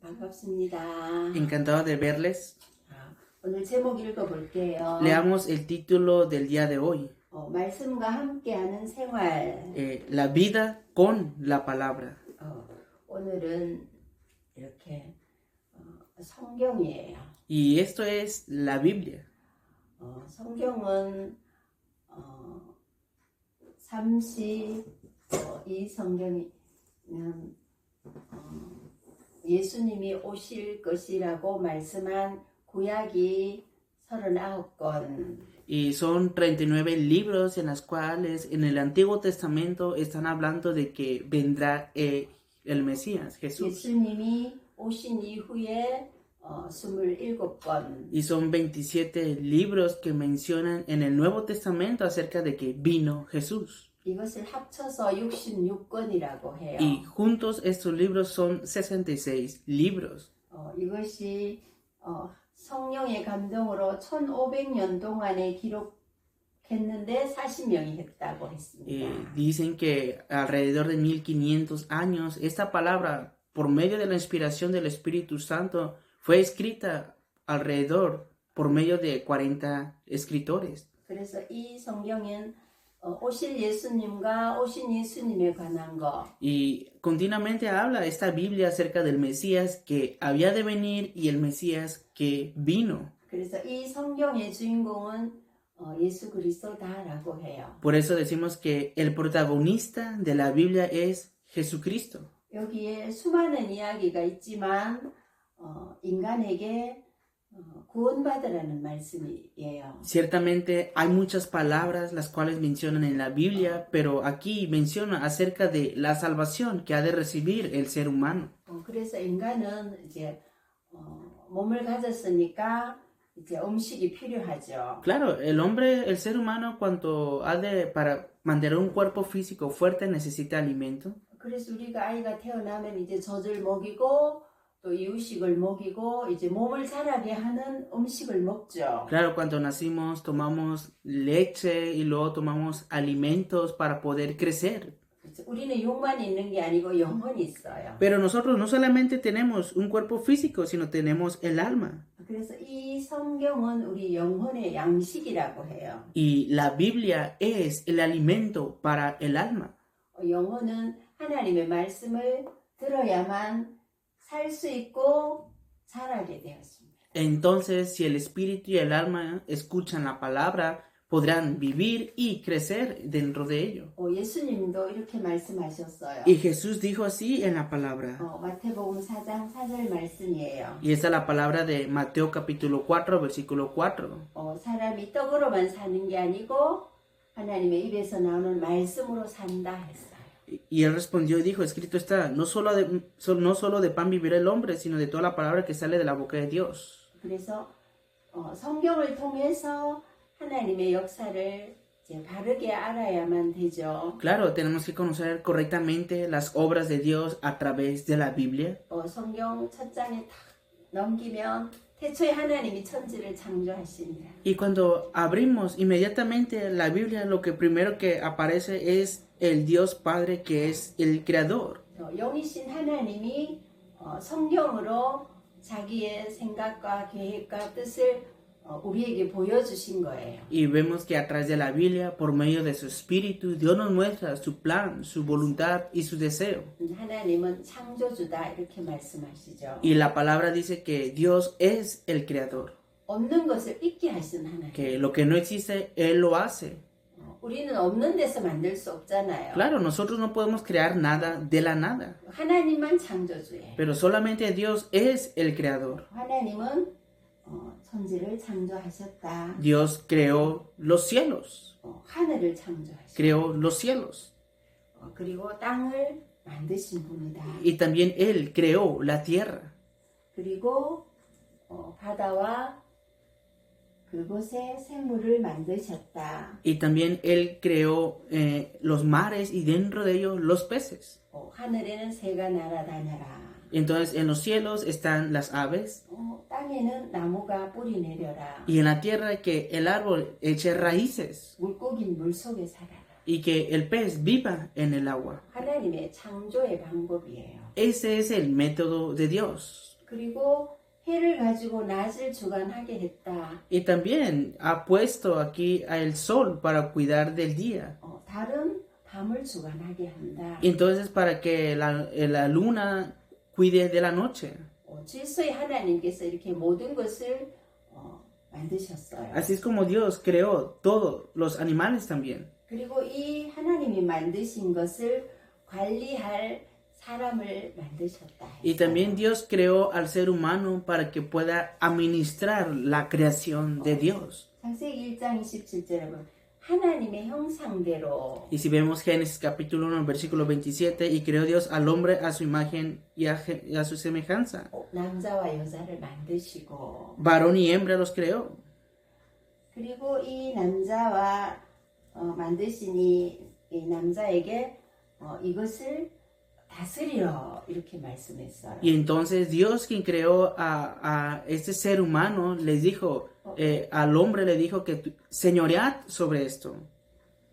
반갑습니다. Encantado de verles. 오늘 제목 읽어볼게요. Leamos el título del día de hoy. 말씀과 함께하는 생활. La vida con la palabra. 오늘은 이렇게 성경이에요. Y esto es la Biblia. 성경은 이 성경이면 예수님이 오실 것이라고 말씀한 구약이 39권. Y son 39 libros en los cuales en el Antiguo Testamento están hablando de que vendrá el Mesías, Jesús. 예수님이 오신 이후에 27권. Y son 27 libros que mencionan en el Nuevo Testamento acerca de que vino Jesús. 이것을 합쳐서 66권이라고 해요. Y juntos estos libros son 66 libros. 이것이 성령의 감동으로 1500년 동안에 기록했는데 40명이 했다고 했습니다. Dicen que alrededor de 1500 años esta palabra, por medio de la inspiración del Espíritu Santo, fue escrita alrededor por medio de 40 escritores. 그래서 이 성경은 오실 예수님과 오신 예수님에 관한 거. Y continuamente habla esta Biblia acerca del Mesías que había de venir y el Mesías que vino. 그래서 이 성경의 주인공은 예수 그리스도다라고 해요. Por eso decimos que el protagonista de la Biblia es Jesucristo. 여기에 수많은 이야기가 있지만 인간에게 구원받으라는 말씀이에요. Ciertamente hay muchas palabras las cuales mencionan en la Biblia, pero aquí menciona acerca de la salvación que ha de recibir el ser humano. 그래서 인간은 이제 몸을 가졌으니까 이제 음식이 필요하죠. Claro, el hombre, el ser humano, para mantener un cuerpo físico fuerte necesita alimento. 그래서 우리가 아이가 태어나면 이제 젖을 먹이고 또 이유식을 먹이고 이제 몸을 자라게 하는 음식을 먹죠. Claro, cuando nacimos tomamos leche y luego tomamos alimentos para poder crecer. 우리는 육만 있는 게 아니고 영혼이 있어요. Pero nosotros no solamente tenemos un cuerpo físico, sino tenemos el alma. 그래서 이 성경은 우리 영혼의 양식이라고 해요. Y la Biblia es el alimento para el alma. 영혼은 하나님의 말씀을 들어야만 살 수 있고 자라게 되었습니다. Entonces, si el espíritu y el alma escuchan la palabra, podrán vivir y crecer dentro de ello. 예수님도 이렇게 말씀하셨어요. Y Jesús dijo así en la palabra. 마태복음 4장 4절 말씀이에요. Y esta es la palabra de Mateo capítulo 4, versículo 4. 사람이 떡으로만 사는 게 아니고 하나님의 입에서 나오는 말씀으로 산다 했어요. Y él respondió y dijo, escrito está, no solo de pan vivirá el hombre, sino de toda la palabra que sale de la boca de Dios. 그래서 성경을 통해서 하나님의 역사를 이제 바르게 알아야만 되죠. Claro, tenemos que conocer correctamente las obras de Dios a través de la Biblia. 성경 첫 장에 딱 넘기면 태초에 하나님이 천지를 창조하시니라. Y cuando abrimos inmediatamente la Biblia, lo que primero que aparece es el Dios Padre, que es el Creador. 영이신 하나님이 성경으로 자기의 생각과 계획과 뜻을 우리에게 보여주신 거예요. Y vemos que a través de la Biblia, por medio de su Espíritu, Dios nos muestra su plan, su voluntad y su deseo. 하나님은 창조주다 이렇게 말씀하시죠. Y la palabra dice que Dios es el Creador. 없는 것을 있게 하신 하나님. Que lo que no existe, Él lo hace. 우리는 없는 데서 만들 수 없잖아요. Claro, nosotros no podemos crear nada de la nada. 하나님만 창조주예요. Pero solamente Dios es el Creador. 하나님은 천지를 창조하셨다. Dios creó los cielos. 하늘을 창조하셨다. Creó los cielos. 그리고 땅을 만드신 분이다. Y también Él creó la tierra. 그리고 바다와 그곳에 생물을 만드셨다. Y también Él creó los mares y dentro de ellos los peces. 하늘에는 새가 날아다녀라. Entonces en los cielos están las aves. 땅에는 나무가 뿌리 내려라. Y en la tierra que el árbol eche raíces. 물고기는 물속에 살아라. Y que el pez viva en el agua. 하나님의 창조의 방법이에요. Ese es el método de Dios. 그리고 해를 가지고 낮을 주관하게 했다. Y también ha puesto aquí al sol para cuidar del día. 달은 밤을 주관하게 한다. Y entonces para que la luna cuide de la noche. 질서의 하나님께서 이렇게 모든 것을 만드셨어요. Así es como Dios creó todos los animales también. 그리고 이 하나님이 만드신 것을 관리할 사람을 만드셨다. Y también Dios creó al ser humano para que pueda administrar la creación de Dios. 창세기 1장 27절에 보면 하나님의 형상대로 Y si vemos Génesis capítulo 1, versículo 27, y creó Dios al hombre a su imagen y a su semejanza. 남자와 여자를 만드시고 Varón y hembra los creó. 그리고 이 남자와 만드신 이 남자에게 이것을 다스리러 이렇게 말씀했어요. Y entonces Dios, quien creó a este ser humano, les dijo, al hombre le dijo que señoread sobre esto.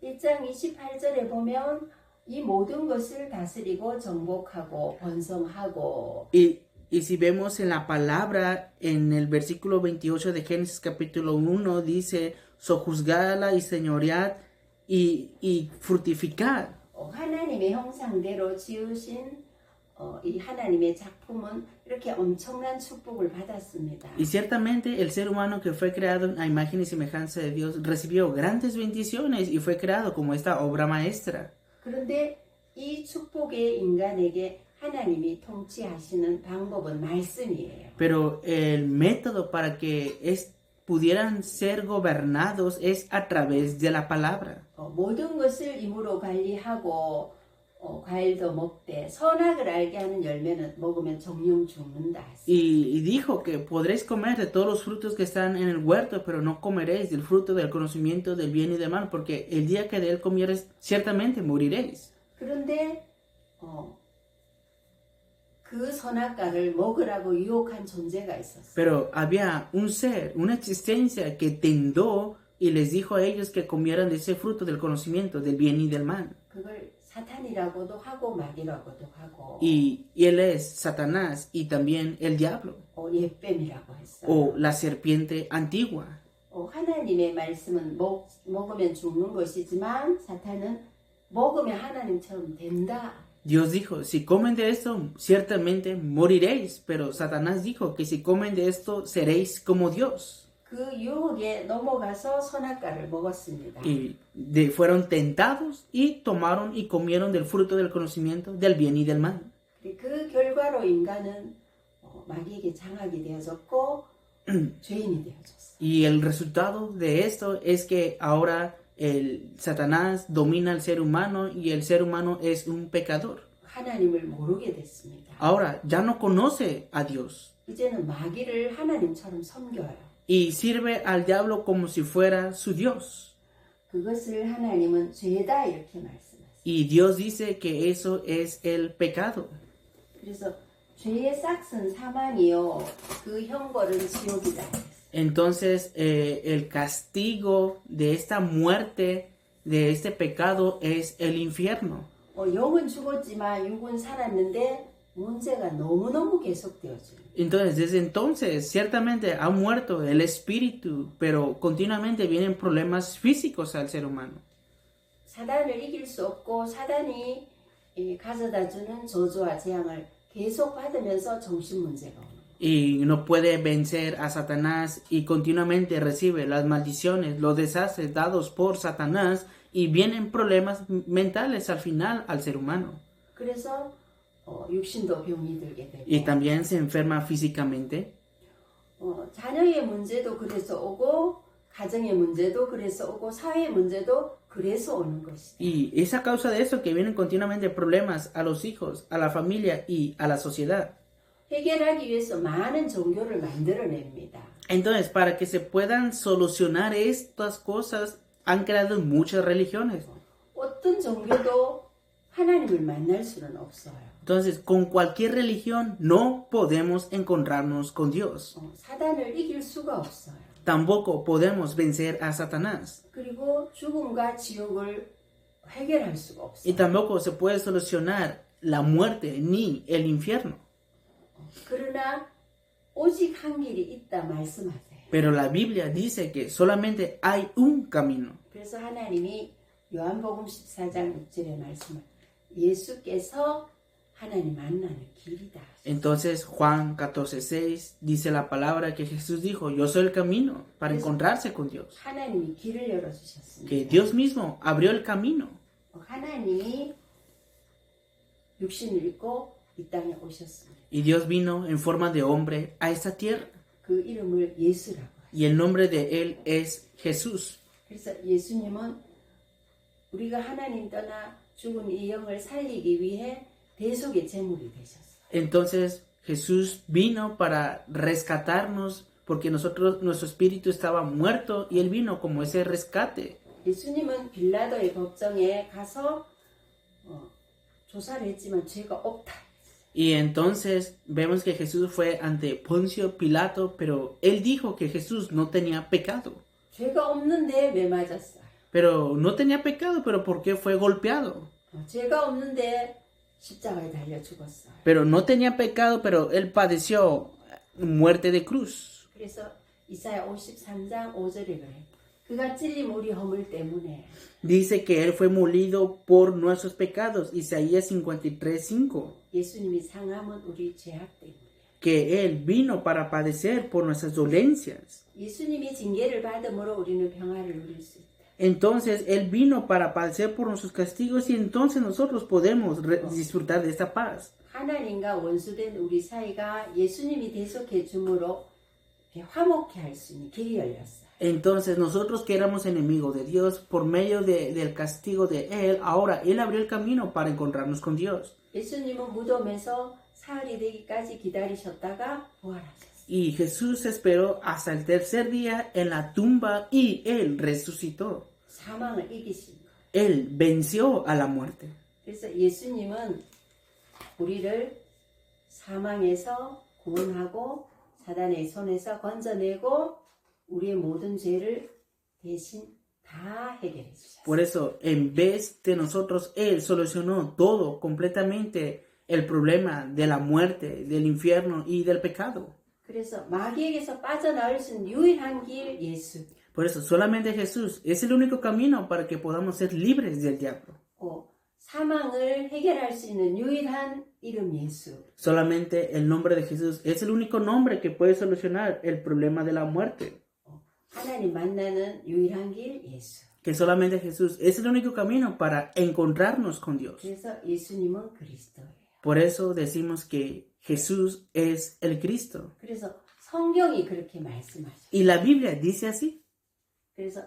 1장 28절에 보면 이 모든 것을 다스리고 정복하고 번성하고 Y si vemos en la palabra, en el versículo 28 de Génesis capítulo 1, dice, sojuzgadla y señoread y fructificad. 하나님의 형상대로 지으신 이 하나님의 작품은 이렇게 엄청난 축복을 받았습니다. Y ciertamente el ser humano que fue creado a imagen y semejanza de Dios recibió grandes bendiciones y fue creado como esta obra maestra. 그런데 이 축복의 인간에게 하나님이 통치하시는 방법은 말씀이에요. Pero el método para que pudieran ser gobernados es a través de la palabra. 모든 것을 힘으로 관리하고 과일도 먹되 선악을 알게 하는 열매는 먹으면 정령 죽는다. Y dijo que podréis comer de todos los frutos que están en el huerto, pero no comeréis del fruto del conocimiento del bien y del mal, porque el día que de él comieres, ciertamente moriréis. 그런데 그 선악과를 먹으라고 유혹한 존재가 있었어요. Pero había un ser, una existencia que tentó y les dijo a ellos que comieran de ese fruto del conocimiento del bien y del mal. 그걸 사탄이라고도 하고 마귀라고도 하고 Y él es Satanás y también el diablo 옛뱀이라고 했어요. o la serpiente antigua. 하나님의 말씀은 먹으면 죽는 것이지만 사탄은 먹으면 하나님처럼 된다. Dios dijo, si comen de esto, ciertamente moriréis. Pero Satanás dijo que si comen de esto, seréis como Dios. 그 유혹에 넘어가서 선악과를 먹었습니다. Y fueron tentados y tomaron y comieron del fruto del conocimiento del bien y del mal. 그 결과로 인간은 마귀에게 장악이 되어졌고 죄인이 되어졌어요. Y el resultado de esto es que ahora el Satanás domina al ser humano y el ser humano es un pecador. 하나님을 모르게 됐습니다. Ahora ya no conoce a Dios 이제는 마귀를 하나님처럼 섬겨요. y sirve al diablo como si fuera su Dios. 그것을 하나님은 죄다 이렇게 말씀하세요. Y Dios dice que eso es el pecado. 그래서 죄의 싹은 사망이요 그 형벌은 지옥이다. Entonces el castigo de esta muerte, de este pecado, es el infierno. 영은 죽었지만 육은 살았는데 문제가 너무너무 계속되어져요. Entonces, desde entonces, ciertamente ha muerto el espíritu, pero continuamente vienen problemas físicos al ser humano. 사단을 이길 수 없고 사단이 가져다주는 저주와 재앙을 계속 받으면서 정신 문제가 오는 거예요. Y no puede vencer a Satanás y continuamente recibe las maldiciones, los desastres dados por Satanás y vienen problemas mentales al final al ser humano. 그래서 육신도 병이 들게 되고 Y también se enferma físicamente. 자녀의 문제도 그래서 오고 가정의 문제도 그래서 오고 사회의 문제도 그래서 오는 것이다. Y es a causa de eso que vienen continuamente problemas a los hijos, a la familia y a la sociedad. 해결하기 위해서 많은 종교를 만들어냅니다. Entonces, para que se puedan solucionar estas cosas, han creado muchas religiones. 어떤 종교도 하나님을 만날 수는 없어요. Entonces, con cualquier religión no podemos encontrarnos con Dios. 사단을 이길 수가 없어요. Tampoco podemos vencer a Satanás. 그리고 죽음과 지옥을 해결할 수가 없어요. Y tampoco se puede solucionar la muerte ni el infierno. 그러나 오직 한 길이 있다 말씀하세요. Pero la Biblia dice que solamente hay un camino. 그래서 하나님이 요한복음 14장 6절에 말씀을 예수께서 하나님 만나는 길이다. Entonces Juan 14:6 dice la palabra que Jesús dijo, yo soy el camino para encontrarse con Dios. 하나님이 길을 열어주셨습니다. Que Dios mismo abrió el camino. 하나님이 육신을 입고 이 땅에 오셨습니다. Y Dios vino en forma de hombre a esta tierra. 그 이름을 예수라고 해요. Y el nombre de él es Jesús. 그래서 예수님은 우리가 하나님 떠나 죽은 이 영을 살리기 위해 대속의 제물이 되셨어요. Entonces Jesús vino para rescatarnos porque nuestro espíritu estaba muerto y él vino como ese rescate. 예수님은 빌라도의 법정에 가서 조사를 했지만 죄가 없다. Y entonces vemos que Jesús fue ante Poncio Pilato, pero él dijo que Jesús no tenía pecado. 죄가 없는데 왜 맞았어요? Pero no tenía pecado, pero ¿por qué fue golpeado? 죄가 없는데 십자가에 달려 죽었어요. Pero no tenía pecado, pero él padeció muerte de cruz. 그래서 이사야 53장 5절에 그래. 그가 찔림 우리 허물 때문에 Dice que él fue molido por nuestros pecados, Isaías 53:5. 예수님이 상함은 우리 죄악 때문에. Que él vino para padecer por nuestras dolencias. 예수님이 징계를 받음으로 우리는 평화를 누릴 수 있다. Entonces él vino para padecer por nuestros castigos y entonces nosotros podemos disfrutar de esta paz. 하나님과 원수된 우리 사이가 예수님이 대속해 줌으로 화목케 할 수 있는 길이 열렸어요. Entonces nosotros que éramos enemigos de Dios, por medio del castigo de él, ahora él abrió el camino para encontrarnos con Dios. 예수님은 무덤에서 사흘이 되기까지 기다리셨다가 부활하셨어요. Y Jesús esperó hasta el tercer día en la tumba y él resucitó. 사망을 이기신 거예요. Él venció a la muerte. 그래서 예수님은 우리를 사망에서 구원하고 사단의 손에서 건져내고 우리의 모든 죄를 대신 다 해결해 주셨어요. Por eso, en vez de nosotros, él solucionó todo completamente el problema de la muerte, del infierno y del pecado. 그래서 마귀에게서 빠져나올 수 있는 유일한 길 예수. Por eso, solamente Jesús es el único camino para que podamos ser libres del diablo. 사망을 해결할 수 있는 유일한 이름 예수. Solamente el nombre de Jesús es el único nombre que puede solucionar el problema de la muerte. 하나님 만나는 유일한 길 예수. Que solamente Jesús es el único camino para encontrarnos con Dios. 그래서 예수님은 그리스도예요. Por eso decimos que Jesús es el Cristo. 그래서 성경이 그렇게 말씀하죠. Y la Biblia dice así. 그래서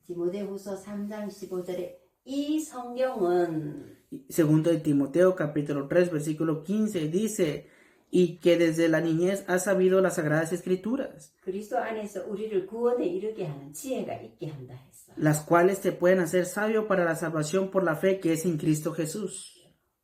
디모데후서 3장 15절에 이 성경은 Segundo de Timoteo capítulo 3 versículo 15 dice, y que desde la niñez has sabido las sagradas escrituras, 그리스도 안에서 우리를 구원에 이르게 하는 지혜가 있게 한다 했어. las cuales te pueden hacer sabio para la salvación por la fe que es en Cristo Jesús.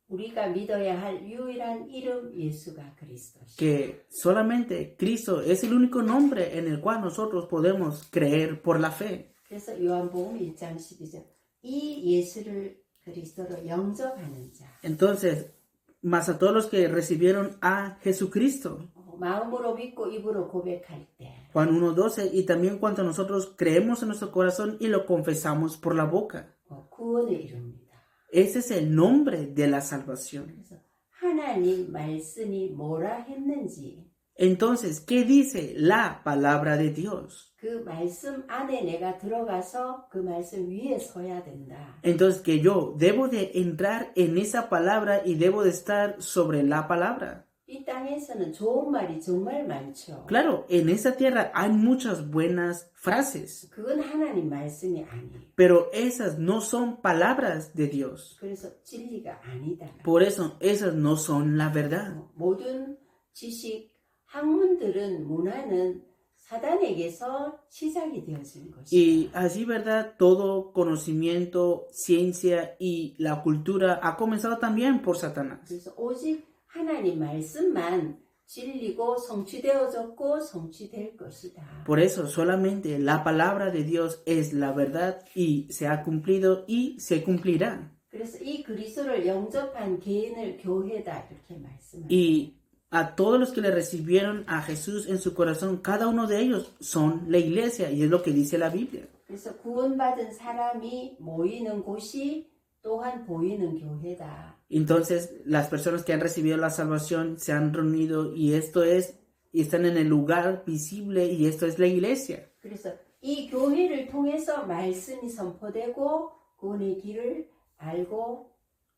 우리가 믿어야 할 유일한 이름 예수가 그리스도시다. Que solamente Cristo es el único nombre en el cual nosotros podemos creer por la fe. 그래서 요한복음 1장 12절 이 예수를 그리스도로 영접하는 자 Entonces, más a todos los que recibieron a Jesucristo. 마음으로 믿고 입으로 고백할 때 Juan 1:12, y también cuando nosotros creemos en nuestro corazón y lo confesamos por la boca. 구원을 이룹니다. Ese es el nombre de la salvación. 그래서 하나님 말씀이 뭐라 했는지 Entonces, ¿qué dice la palabra de Dios? 그 말씀 안에 내가 들어가서 그 말씀 위에 서야 된다. Entonces, que yo debo de entrar en esa palabra y debo de estar sobre la palabra. 이 땅에서는 좋은 말이 정말 많죠. Claro, en esta tierra hay muchas buenas frases, 그건 하나님 말씀이 아니에요. pero esas no son palabras de Dios. 그래서 진리가 아니다. Por eso, esas no son la verdad. 모든 지식, 학문들은 문화는 사단에게서 시작이 되어진 것이다. Y así, ¿verdad? Todo conocimiento, ciencia y la cultura ha comenzado también por Satanás. 그래서 오직 하나님 말씀만 진리고 성취되어졌고 성취될 것이다. Por eso, solamente la palabra de Dios es la verdad y se ha cumplido y se cumplirá. 그래서 이 그리스도를 영접한 개인을 교회다 이렇게 말씀합니다. Y a todos los que le recibieron a Jesús en su corazón, cada uno de ellos son la iglesia, y es lo que dice la Biblia. 그래서 구원받은 사람이 모이는 곳이 또한 보이는 교회다. Entonces, las personas que han recibido la salvación se han reunido y están en el lugar visible y esto es la iglesia. 그래서 이 교회를 통해서 말씀이 선포되고 구원의 길을 알고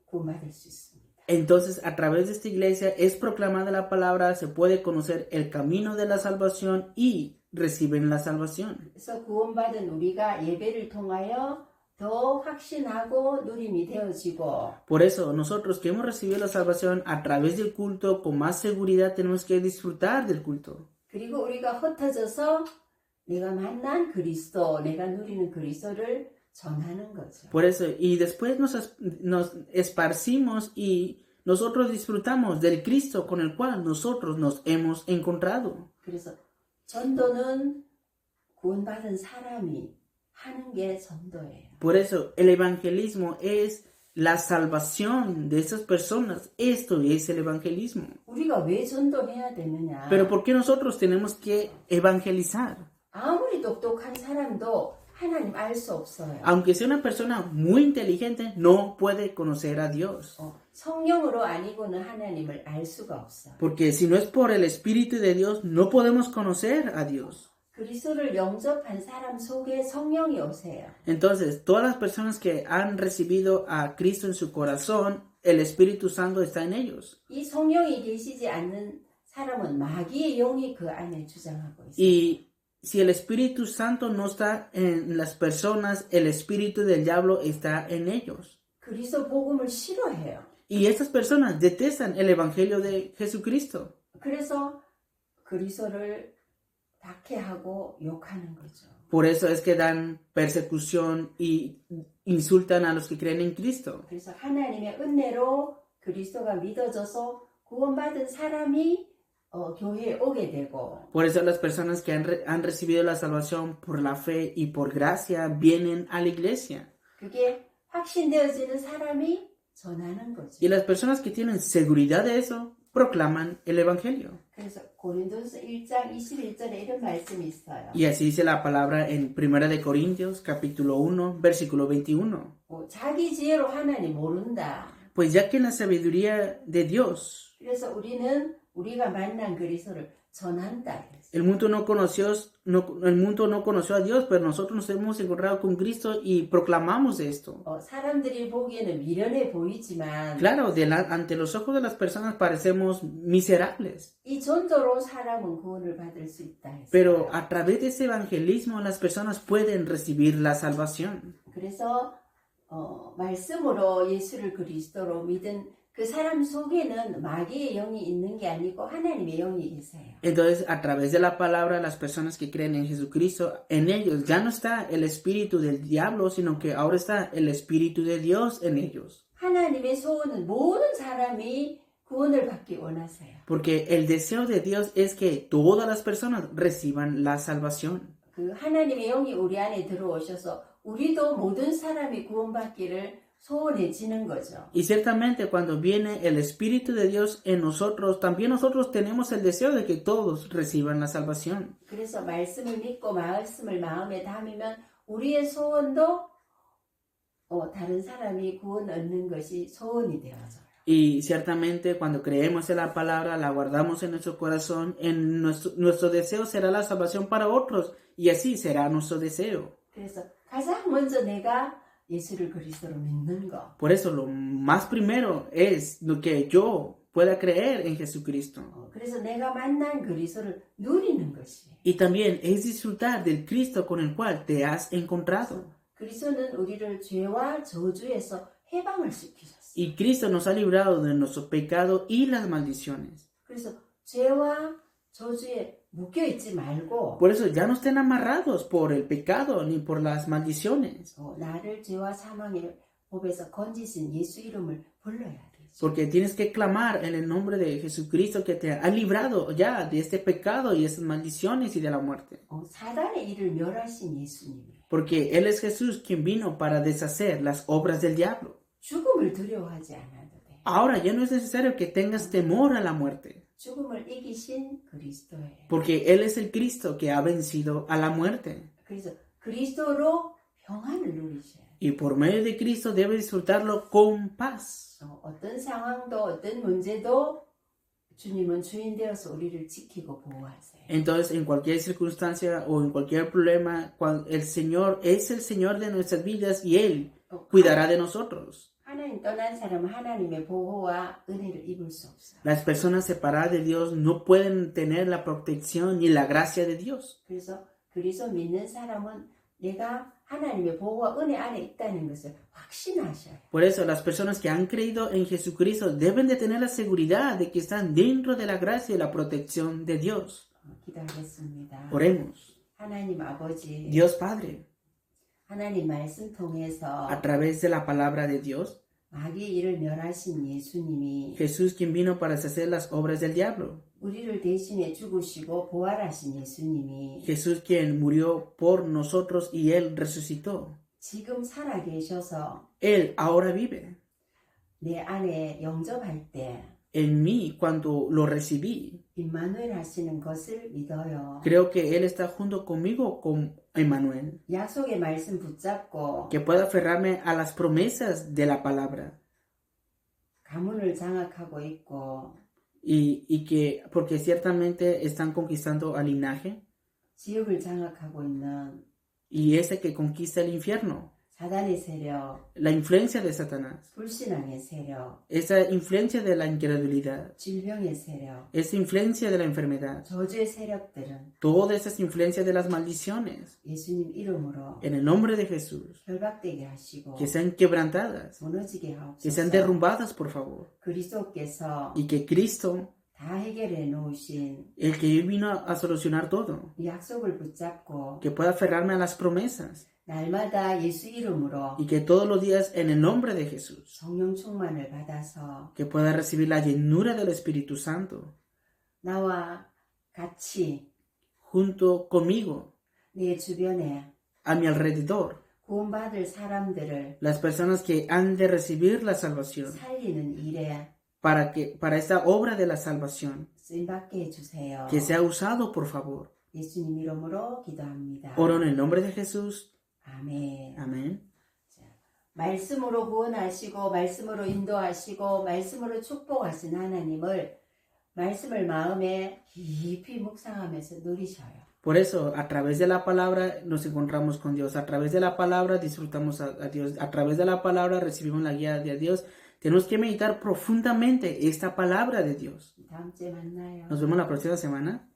구원받을 수 있습니다. Entonces, a través de esta iglesia es proclamada la palabra, se puede conocer el camino de la salvación y reciben la salvación. 그래서 구원받은 우리가 예배를 통하여 더 확신하고 누림이 되어지고 Por eso, nosotros que hemos recibido la salvación a través del culto, con más seguridad tenemos que disfrutar del culto. 그리고 우리가 흩어져서 내가 만난 그리스도, 내가 누리는 그리스도를 전하는 거죠. Por eso, y después nos esparcimos y nosotros disfrutamos del Cristo con el cual nosotros nos hemos encontrado. 그래서 전도는 구원받은 사람이 하는 게 전도예요. Por eso, el evangelismo es la salvación de esas personas. Esto es el evangelismo. 우리가 왜 전도해야 되느냐? Pero ¿por qué nosotros tenemos que evangelizar? 아무리 똑똑한 사람도 하나님 알 수 없어요. Aunque sea una persona muy inteligente, no puede conocer a Dios. 성령으로 아니고는 하나님을 알 수가 없어요. Porque si no es por el Espíritu de Dios, no podemos conocer a Dios. 그리스도를 영접한 사람 속에 성령이 오세요. Entonces, todas las personas que han recibido a Cristo en su corazón, el Espíritu Santo está en ellos. 이 성령이 계시지 않는 사람은 마귀의 영이 그 안에 주장하고 있어요. Y si el Espíritu Santo no está en las personas, el Espíritu del diablo está en ellos. 그리스도 복음을 싫어해요. Y estas personas detestan el Evangelio de Jesucristo. 그래서 그리스도를 박해하고 욕하는 거죠. Por eso es que dan persecución y insultan a los que creen en Cristo. 그래서 하나님의 은혜로 그리스도가 믿어져서 구원받은 사람이 교회에 오게 되고 Por eso las personas que han recibido la salvación por la fe y por gracia vienen a la iglesia. 그게 확신되어지는 사람이 전하는 거죠. Y las personas que tienen seguridad de eso proclaman el Evangelio. 그래서 고린도서 1장 21절에 이런 말씀이 있어요. Y así dice la palabra en 1 de Corintios capítulo 1 versículo 21. 자기 지혜로 하나님 모른다. Pues ya que en la sabiduría de Dios 그래서 우리가 만난 그리스도를 전한다. el mundo no conoció a Dios, pero nosotros nos hemos encontrado con Cristo y proclamamos esto. 사람들이 보기에는 미련해 보이지만 Claro, ante los ojos de las personas parecemos miserables, 이 전도로 사람은 구원을 받을 수 있다. 했어요. pero a través de ese evangelismo las personas pueden recibir la salvación. 그래서 말씀으로 예수를 그리스도로 믿은 그 사람 속에는 마귀의 영이 있는 게 아니고 하나님의 영이 계세요. Entonces, a través de la palabra, las personas que creen en Jesucristo, en ellos ya no está el espíritu del diablo, sino que ahora está el espíritu de Dios en ellos. 하나님의 소원은 모든 사람이 구원을 받기 원하세요. Porque el deseo de Dios es que todas las personas reciban la salvación. 그 하나님의 영이 우리 안에 들어오셔서 우리도 모든 사람이 구원받기를 소원해지는 거죠. Y ciertamente cuando viene el Espíritu de Dios en nosotros, también nosotros tenemos el deseo de que todos reciban la salvación. 그래서 말씀을 믿고 말씀을 마음에 담으면 우리의 소원도 다른 사람이 구원 얻는 것이 소원이 되어져요. Y ciertamente cuando creemos en la palabra, la guardamos en nuestro corazón, en nuestro deseo será la salvación para otros y así será nuestro deseo. 그래서 가장 먼저 내가 예수를 그리스도로 믿는 거. Por eso lo más primero es lo que yo pueda creer en Jesucristo. 그래서 내가 만난 그리스도를 누리는 것이. Y también es disfrutar del Cristo con el cual te has encontrado. 그리스도는 우리를 죄와 저주에서 해방을 시키셨어요. Y Cristo nos ha librado de nuestro pecado y las maldiciones. 그래서 죄와 저주에 묶여 있지 말고 Por eso ya no estén amarrados por el pecado ni por las maldiciones. 나를 죄와 사망의 법에서 건지신 예수 이름을 불러야 되죠. Porque tienes que clamar en el nombre de Jesucristo que te ha librado ya de este pecado y esas maldiciones y de la muerte. 사단의 일을 멸하신 예수님이 Porque Él es Jesús quien vino para deshacer las obras del diablo. 죽음을 두려워하지 않아도 돼. Ahora ya no es necesario que tengas temor a la muerte. 죽음을 이기신 그리스도예요. porque Él es el Cristo que ha vencido a la muerte. 그래서 그리스도로 평안을 누리셔야 돼요. Y por medio de Cristo debe disfrutarlo con paz. 어떤 상황도 어떤 문제도 주님은 주인 되어서 우리를 지키고 보호하세요. Entonces, en cualquier circunstancia o en cualquier problema, el Señor es el Señor de nuestras vidas y Él cuidará de nosotros. 하나님 떠난 사람은 하나님의 보호와 은혜를 입을 수 없어요. Las personas separadas de Dios no pueden tener la protección ni la gracia de Dios. 그래서 그리스도 믿는 사람은 내가 하나님의 보호와 은혜 안에 있다는 것을 확신하셔요. Por eso, las personas que han creído en Jesucristo deben de tener la seguridad de que están dentro de la gracia y la protección de Dios. 기도하겠습니다. Oremos. 하나님 아버지, Dios Padre, 하나님 말씀 통해서 a través de la palabra de Dios, 마귀의 일을 멸하신 예수님이 Jesús quien vino para deshacer las obras del diablo, 우리를 대신해 죽으시고 부활하신 예수님이 Jesús quien murió por nosotros y Él resucitó. 지금 살아계셔서 Él ahora vive 내 안에 영접할 때 en mí cuando lo recibí. 임마누엘 하시는 것을 믿어요. Creo que Él está junto conmigo con Emmanuel, 약속의 말씀 붙잡고 que pueda aferrarme a las promesas de la palabra 가문을 장악하고 있고 y que, porque ciertamente están conquistando al linaje 지옥을 장악하고 있는 y ese que conquista el infierno, 사단의 세력, la influencia de Satanás, 불신앙의 세력, esa influencia de la incredulidad, 질병의 세력, esa influencia de la enfermedad, 저주의 세력들은 todas esas influencias de las maldiciones, 예수님 이름으로 en el nombre de Jesús, 결박되게 하시고 que sean quebrantadas, 무너지게 que sean 하옵소서. derrumbadas, por favor, 그리스도께서 y que Cristo, 다 해결해 놓으신 el que vino a solucionar todo, 이 약속을 붙잡고 que pueda aferrarme a las promesas 날마다 예수 이름으로 y que todos los días en el nombre de Jesús, 성령 충만을 받아서 que pueda recibir la llenura del Espíritu Santo 나와 같이 junto conmigo, 내 주변에 a mi alrededor, 구원받을 사람들을 las personas que han de recibir la salvación, 살리는 일에 para esta obra de la salvación, 쓰임받게 해주세요. que sea usado, por favor. 예수님 이름으로 기도합니다. Oro en el nombre de Jesús. 아멘. Amén. 말씀으로 구원하시고 말씀으로 인도하시고 말씀으로 축복하신 하나님을 말씀을 마음에 깊이 묵상하면서 누리셔요. Por eso, a través de la palabra nos encontramos con Dios. A través de la palabra disfrutamos a Dios. A través de la palabra recibimos la guía de Dios. Tenemos que meditar profundamente esta palabra de Dios. 다음 주에 만나요. Nos vemos la próxima semana.